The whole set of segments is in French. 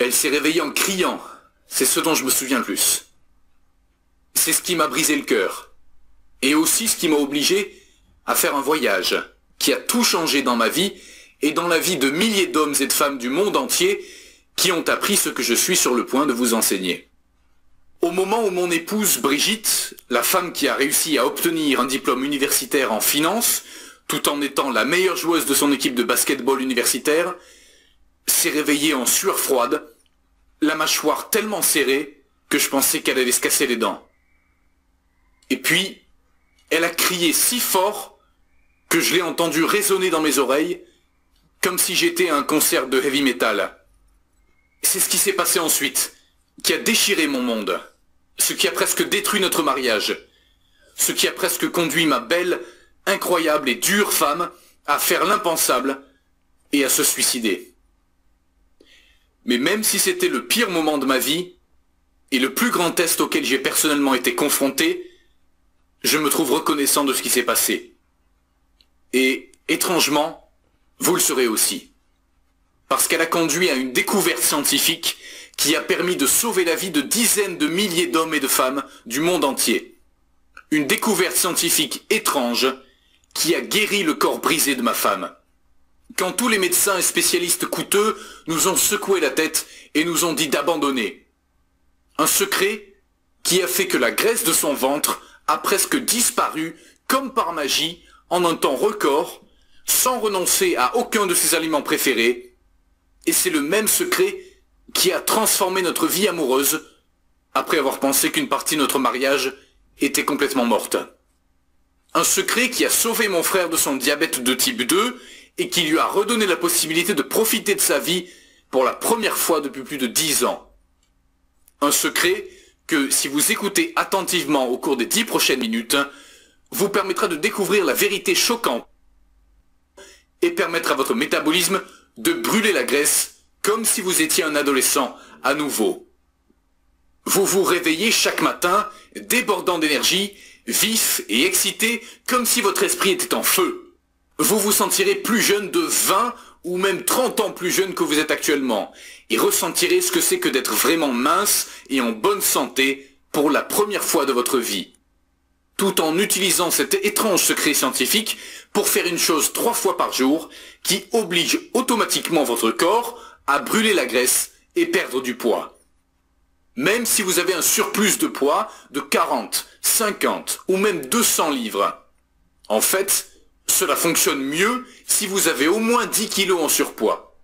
Elle s'est réveillée en criant. C'est ce dont je me souviens le plus. C'est ce qui m'a brisé le cœur. Et aussi ce qui m'a obligé à faire un voyage qui a tout changé dans ma vie et dans la vie de milliers d'hommes et de femmes du monde entier qui ont appris ce que je suis sur le point de vous enseigner. Au moment où mon épouse Brigitte, la femme qui a réussi à obtenir un diplôme universitaire en finance, tout en étant la meilleure joueuse de son équipe de basketball universitaire, s'est réveillée en sueur froide, la mâchoire tellement serrée que je pensais qu'elle allait se casser les dents. Et puis, elle a crié si fort que je l'ai entendu résonner dans mes oreilles, comme si j'étais à un concert de heavy metal. C'est ce qui s'est passé ensuite, qui a déchiré mon monde, ce qui a presque détruit notre mariage, ce qui a presque conduit ma belle, incroyable et dure femme à faire l'impensable et à se suicider. Mais même si c'était le pire moment de ma vie, et le plus grand test auquel j'ai personnellement été confronté, je me trouve reconnaissant de ce qui s'est passé. Et, étrangement, vous le serez aussi. Parce qu'elle a conduit à une découverte scientifique qui a permis de sauver la vie de dizaines de milliers d'hommes et de femmes du monde entier. Une découverte scientifique étrange qui a guéri le corps brisé de ma femme. Quand tous les médecins et spécialistes coûteux nous ont secoué la tête et nous ont dit d'abandonner. Un secret qui a fait que la graisse de son ventre a presque disparu comme par magie en un temps record, sans renoncer à aucun de ses aliments préférés. Et c'est le même secret qui a transformé notre vie amoureuse après avoir pensé qu'une partie de notre mariage était complètement morte. Un secret qui a sauvé mon frère de son diabète de type 2 et qui lui a redonné la possibilité de profiter de sa vie pour la première fois depuis plus de 10 ans. Un secret que, si vous écoutez attentivement au cours des 10 prochaines minutes, vous permettra de découvrir la vérité choquante et permettre à votre métabolisme de brûler la graisse comme si vous étiez un adolescent à nouveau. Vous vous réveillez chaque matin, débordant d'énergie, vif et excité, comme si votre esprit était en feu. Vous vous sentirez plus jeune de 20 ou même 30 ans plus jeune que vous êtes actuellement, et ressentirez ce que c'est que d'être vraiment mince et en bonne santé pour la première fois de votre vie. Tout en utilisant cet étrange secret scientifique pour faire une chose 3 fois par jour qui oblige automatiquement votre corps à brûler la graisse et perdre du poids. Même si vous avez un surplus de poids de 40, 50 ou même 200 livres. En fait, cela fonctionne mieux si vous avez au moins 10 kilos en surpoids.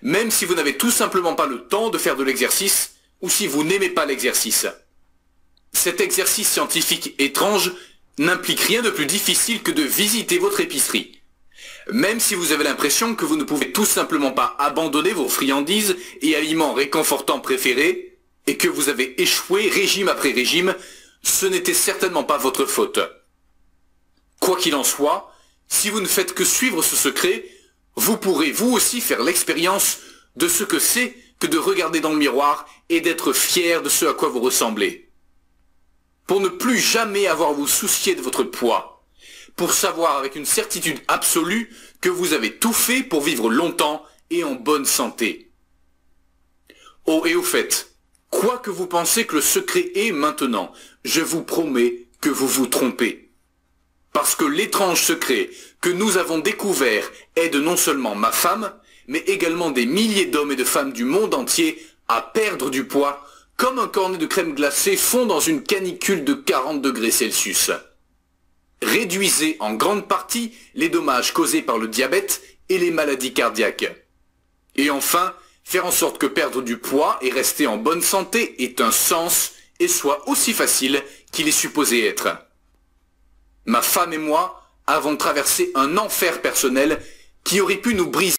Même si vous n'avez tout simplement pas le temps de faire de l'exercice ou si vous n'aimez pas l'exercice. Cet exercice scientifique étrange n'implique rien de plus difficile que de visiter votre épicerie. Même si vous avez l'impression que vous ne pouvez tout simplement pas abandonner vos friandises et aliments réconfortants préférés, et que vous avez échoué régime après régime, ce n'était certainement pas votre faute. Quoi qu'il en soit, si vous ne faites que suivre ce secret, vous pourrez vous aussi faire l'expérience de ce que c'est que de regarder dans le miroir et d'être fier de ce à quoi vous ressemblez. Pour ne plus jamais avoir à vous soucier de votre poids, pour savoir avec une certitude absolue que vous avez tout fait pour vivre longtemps et en bonne santé. Oh, et au fait, quoi que vous pensez que le secret est maintenant, je vous promets que vous vous trompez. Parce que l'étrange secret que nous avons découvert aide non seulement ma femme, mais également des milliers d'hommes et de femmes du monde entier à perdre du poids, comme un cornet de crème glacée fond dans une canicule de 40 degrés Celsius. Réduisez en grande partie les dommages causés par le diabète et les maladies cardiaques. Et enfin, faire en sorte que perdre du poids et rester en bonne santé ait un sens et soit aussi facile qu'il est supposé être. Ma femme et moi avons traversé un enfer personnel qui aurait pu nous briser